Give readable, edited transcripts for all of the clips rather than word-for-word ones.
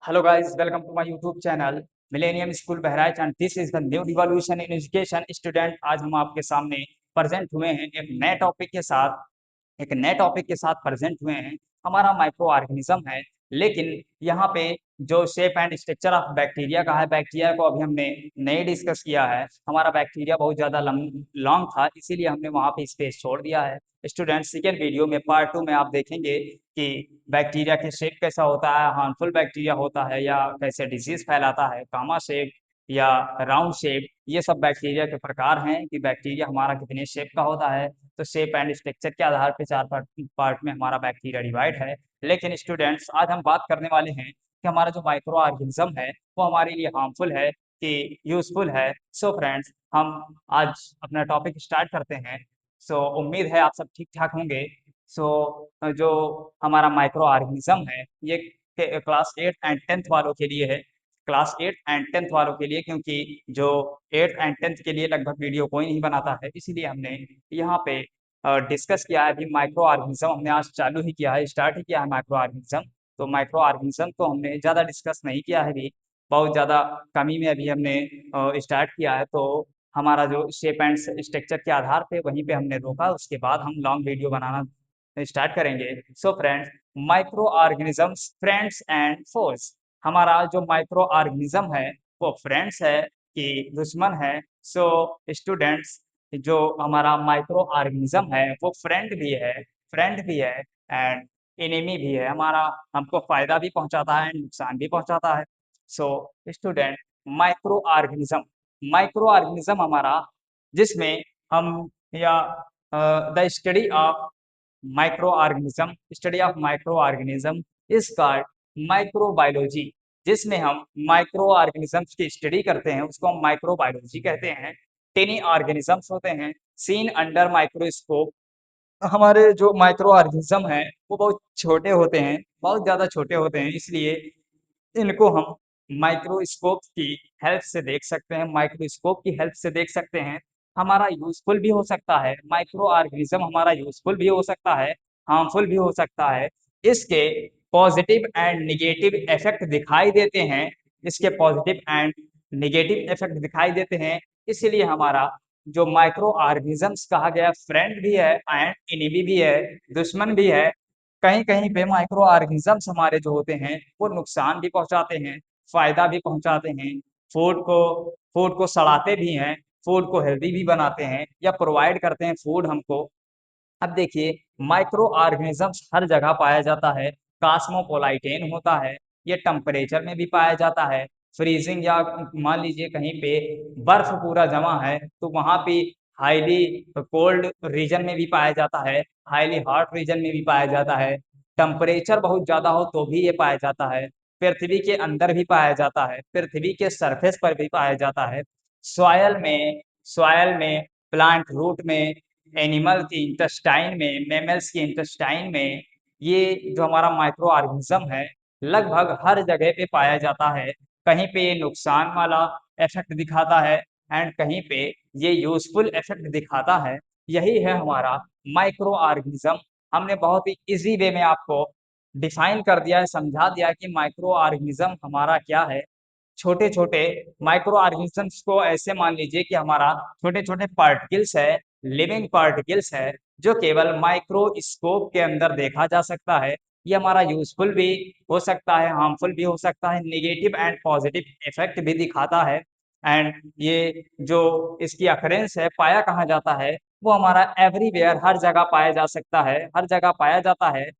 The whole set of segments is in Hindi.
Hello guys, welcome to my YouTube channel Millennium School Bahraich and this is the new revolution in education student। आज हम आपके सामने प्रेजेंट हुए हैं एक नए टॉपिक के साथ प्रेजेंट हुए हैं। हमारा माइक्रो ऑर्गेनिज्म है, लेकिन यहाँ पे जो shape and structure of bacteria का है, बैक्टीरिया को अभी हमने नहीं डिस्कस किया है। हमारा बैक्टीरिया बहुत ज़्यादा लॉन्ग था, इसीलिए हमने वहाँ पे स्पेस छोड़ दिया है। स्टूडेंट सेकेंड वीडियो में पार्ट 2 में आप देखेंगे कि बैक्टीरिया के शेप कैसा होता है, हार्मफुल बैक्टीरिया होता है या कैसे डिजीज फैलाता है, गामा शेप या राउंड शेप। ये सब बैक्टीरिया के प्रकार हैं कि बैक्टीरिया हमारा कितने शेप का होता है। तो शेप एंड स्ट्रक्चर के आधार पे चार पार्ट में हमारा बैक्टीरिया डिवाइड है। लेकिन स्टूडेंट्स आज हम बात करने वाले हैं कि हमारा जो माइक्रो ऑर्गेनिज्म है वो हमारे लिए हार्मफुल है कि यूजफुल है। सो फ्रेंड्स, हम आज अपना टॉपिक स्टार्ट करते हैं। उम्मीद है आप सब ठीक ठाक होंगे। सो जो हमारा माइक्रो ऑर्गेनिज्म है ये क्लास 8 एंड 10th वालों के लिए है। क्लास 8 एंड 10th वालों के लिए, क्योंकि जो 8th एंड 10th के लिए लगभग वीडियो कोई नहीं बनाता है, इसीलिए हमने यहाँ पे डिस्कस किया है। अभी माइक्रो ऑर्गेनिज्म हमने आज चालू ही किया है, स्टार्ट ही किया है माइक्रो ऑर्गेनिज्म। तो माइक्रो ऑर्गेनिज्म तो हमने ज़्यादा डिस्कस नहीं किया है अभी, बहुत ज़्यादा कमी में अभी हमने स्टार्ट किया है। तो हमारा जो शेप एंड स्ट्रक्चर के आधार पे वहीं पे हमने रोका, उसके बाद हम लॉन्ग वीडियो बनाना स्टार्ट करेंगे। Friends, micro organisms friends and force. हमारा जो माइक्रो ऑर्गेनिज्म है वो फ्रेंड्स है कि दुश्मन है। सो स्टूडेंट्स, जो हमारा माइक्रो ऑर्गेनिज्म है वो फ्रेंड भी है एंड एनिमी भी है। हमारा हमको फायदा भी पहुंचाता है, नुकसान भी पहुंचाता है। सो स्टूडेंट, माइक्रो ऑर्गेनिज्म हमारा, जिसमें हम या the study of micro organism is called microbiology. जिसमें हम माइक्रो ऑर्गेनिजम्स की स्टडी करते हैं उसको हम माइक्रोबायोलॉजी कहते हैं। टेनी ऑर्गेनिजम्स होते हैं सीन अंडर माइक्रोस्कोप। हमारे जो माइक्रो ऑर्गेनिज्म है वो बहुत छोटे होते हैं, बहुत ज़्यादा छोटे होते हैं, इसलिए इनको हम माइक्रोस्कोप की हेल्प से देख सकते हैं, माइक्रोस्कोप की हेल्प से देख सकते हैं। हमारा यूजफुल भी हो सकता है, माइक्रो ऑर्गेनिज्म हमारा यूजफुल भी हो सकता है, हार्मफुल भी हो सकता है। इसके पॉजिटिव एंड निगेटिव इफेक्ट दिखाई देते हैं, इसके पॉजिटिव एंड निगेटिव इफेक्ट दिखाई देते हैं। इसीलिए हमारा जो माइक्रो ऑर्गेनिजम्स कहा गया, फ्रेंड भी है एंड एनिमी भी है, दुश्मन भी है। कहीं कहीं पे माइक्रो ऑर्गेनिजम्स हमारे जो होते हैं वो नुकसान भी पहुंचाते हैं, फायदा भी पहुंचाते हैं। फूड को फूड को सड़ाते भी हैं, फूड को हेल्दी भी बनाते हैं या प्रोवाइड करते हैं फूड हमको। अब देखिए, माइक्रो ऑर्गेनिजम्स हर जगह पाया जाता है। कास्मोपोलाइटेन होता है, ये टेम्परेचर में भी पाया जाता है। फ्रीजिंग या मान लीजिए कहीं पे बर्फ पूरा जमा है तो वहां पे हाईली कोल्ड रीजन में भी पाया जाता है, हाईली हॉट रीजन में भी पाया जाता है। टेम्परेचर बहुत ज्यादा हो तो भी ये पाया जाता है। पृथ्वी के अंदर भी पाया जाता है, पृथ्वी के सरफेस पर भी पाया जाता है। सॉयल में सॉयल में प्लांट रूट में, एनिमल की इंटेस्टाइन में, मैमल्स की इंटेस्टाइन में, ये जो हमारा माइक्रो ऑर्गेनिज्म है लगभग हर जगह पे पाया जाता है। कहीं पे ये नुकसान वाला इफेक्ट दिखाता है एंड कहीं पे ये यूजफुल इफेक्ट दिखाता है। यही है हमारा माइक्रो ऑर्गेनिज्म। हमने बहुत ही इजी वे में आपको डिफाइन कर दिया है, समझा दिया है कि माइक्रो ऑर्गेनिज्म हमारा क्या है। छोटे छोटे माइक्रो ऑर्गेनिजम्स को ऐसे मान लीजिए कि हमारा छोटे छोटे पार्टिकल्स है, लिविंग पार्टिकल्स है, जो केवल माइक्रोस्कोप के अंदर देखा जा सकता है। ये हमारा यूजफुल भी हो सकता है, हार्मफुल भी हो सकता है, नेगेटिव एंड पॉजिटिव इफेक्ट भी दिखाता है। एंड ये जो इसकी अकरेंस है, पाया कहाँ जाता है, वो हमारा एवरीवेयर, हर जगह पाया जा सकता है, हर जगह पाया जाता है।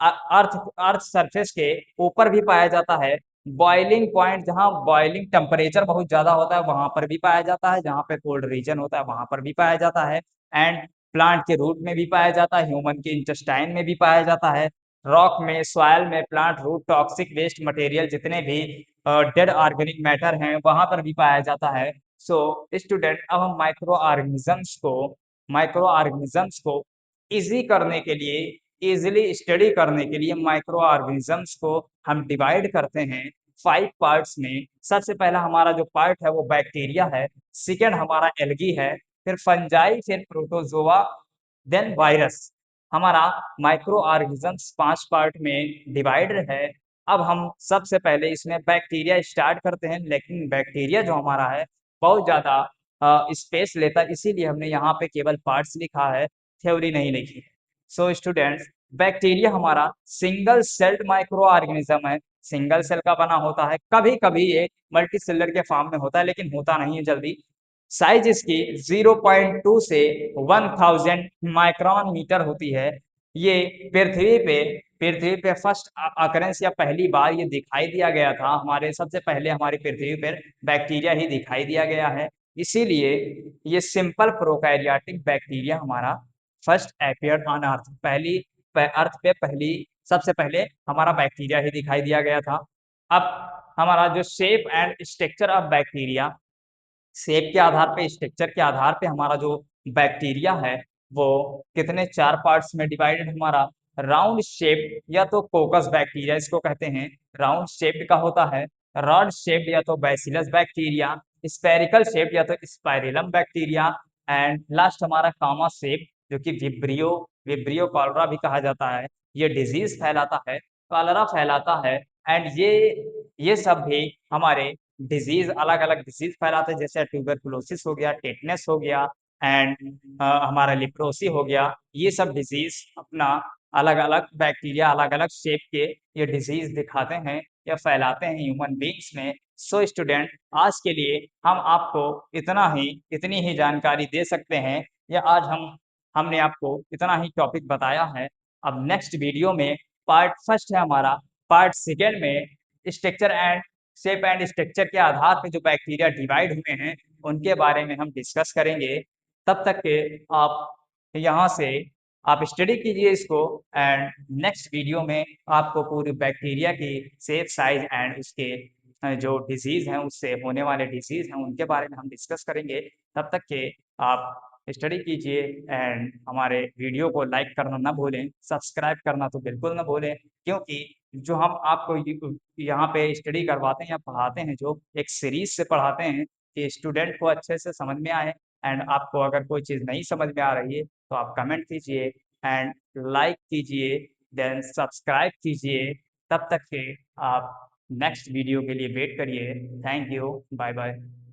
अर्थ अर्थ सरफेस के ऊपर भी पाया जाता है। बॉइलिंग पॉइंट, जहाँ बॉइलिंग टेम्परेचर बहुत ज्यादा होता है वहां पर भी पाया जाता है, जहाँ पे कोल्ड रीजन होता है वहां पर भी पाया जाता है। एंड प्लांट के रूट में भी पाया जाता है, ह्यूमन के इंटेस्टाइन में भी पाया जाता है। रॉक में, सॉयल में, plant root, toxic waste material, जितने भी डेड ऑर्गेनिक मैटर हैं वहां पर भी पाया जाता है। स्टूडेंट, अब हम माइक्रो ऑर्गेनिजम्स को इजी करने के लिए, इजीली स्टडी करने के लिए माइक्रो ऑर्गेनिजम्स को हम डिवाइड करते हैं 5 पार्ट्स में। सबसे पहला हमारा जो पार्ट है वो बैक्टीरिया है, सेकेंड हमारा एल्गी है, फिर फंजाई, फिर प्रोटोजोआ, देन वायरस। हमारा माइक्रो ऑर्गेनिजम्स 5 पार्ट में डिवाइडेड है। अब हम सबसे पहले इसमें बैक्टीरिया स्टार्ट करते हैं, लेकिन बैक्टीरिया जो हमारा है बहुत ज़्यादा स्पेस लेता है, इसीलिए हमने यहाँ पे केवल पार्ट्स लिखा है, थ्योरी नहीं लिखी है। सो स्टूडेंट्स, बैक्टीरिया हमारा सिंगल सेल्ड माइक्रो ऑर्गेनिज्म है, सिंगल सेल का बना होता है, कभी-कभी ये मल्टी सेलर के फॉर्म में होता है, लेकिन होता नहीं है जल्दी। साइज इसकी 0.2 से 1000 माइक्रोन मीटर होती है। ये पृथ्वी पे फर्स्ट अकरेंस या पहली बार ये दिखाई दिया गया था, हमारे सबसे पहले हमारी पृथ्वी पर बैक्टीरिया ही दिखाई दिया गया है। इसीलिए ये सिंपल प्रोकैरियोटिक बैक्टीरिया हमारा फर्स्ट अपीयर्ड ऑन अर्थ, अर्थ पे पहली सबसे पहले हमारा बैक्टीरिया ही दिखाई दिया गया था। अब हमारा जो shape and structure of bacteria, shape के आधार पे, स्ट्रक्चर के आधार पे हमारा जो बैक्टीरिया है वो कितने 4 पार्ट्स में डिवाइडेड, हमारा राउंड शेप या तो कोकस बैक्टीरिया इसको कहते हैं, राउंड शेप का होता है। रॉड शेप या तो बैसिलस बैक्टीरिया, स्फेरिकल शेप या तो स्पाइरेलम बैक्टीरिया, एंड लास्ट हमारा कामा शेप जो कि विब्रियो विब्रियो कॉलरा भी कहा जाता है। ये डिजीज फैलाता है, कॉलरा फैलाता है। एंड ये सब भी हमारे डिजीज, अलग अलग डिजीज फैलाते हैं, जैसे ट्यूबरकुलोसिस हो गया, टेटनस हो गया, एंड हमारा लिप्रोसी हो गया। ये सब डिजीज अपना अलग अलग बैक्टीरिया अलग अलग शेप के ये डिजीज दिखाते हैं या फैलाते हैं ह्यूमन बींग्स में। सो स्टूडेंट, आज के लिए हम आपको इतनी ही जानकारी दे सकते हैं, या आज हमने आपको इतना ही टॉपिक बताया है। अब नेक्स्ट वीडियो में पार्ट फर्स्ट है हमारा, पार्ट सेकेंड में structure and shape and structure के आधार पे जो बैक्टीरिया डिवाइड हुए हैं उनके बारे में हम डिस्कस करेंगे। तब तक के आप यहाँ से आप स्टडी कीजिए इसको, एंड नेक्स्ट वीडियो में आपको पूरी बैक्टीरिया की शेप, साइज एंड उसके जो डिजीज हैं, उससे होने वाले डिजीज हैं, उनके बारे में हम डिस्कस करेंगे। तब तक के आप स्टडी कीजिए, एंड हमारे वीडियो को लाइक करना ना भूलें, सब्सक्राइब करना तो बिल्कुल ना भूलें, क्योंकि जो हम आपको यहाँ पे स्टडी करवाते हैं या पढ़ाते हैं, जो एक सीरीज से पढ़ाते हैं कि स्टूडेंट को अच्छे से समझ में आए। एंड आपको अगर कोई चीज़ नहीं समझ में आ रही है तो आप कमेंट कीजिए एंड लाइक कीजिए, देन सब्सक्राइब कीजिए। तब तक के आप नेक्स्ट वीडियो के लिए वेट करिए। Thank you, bye bye.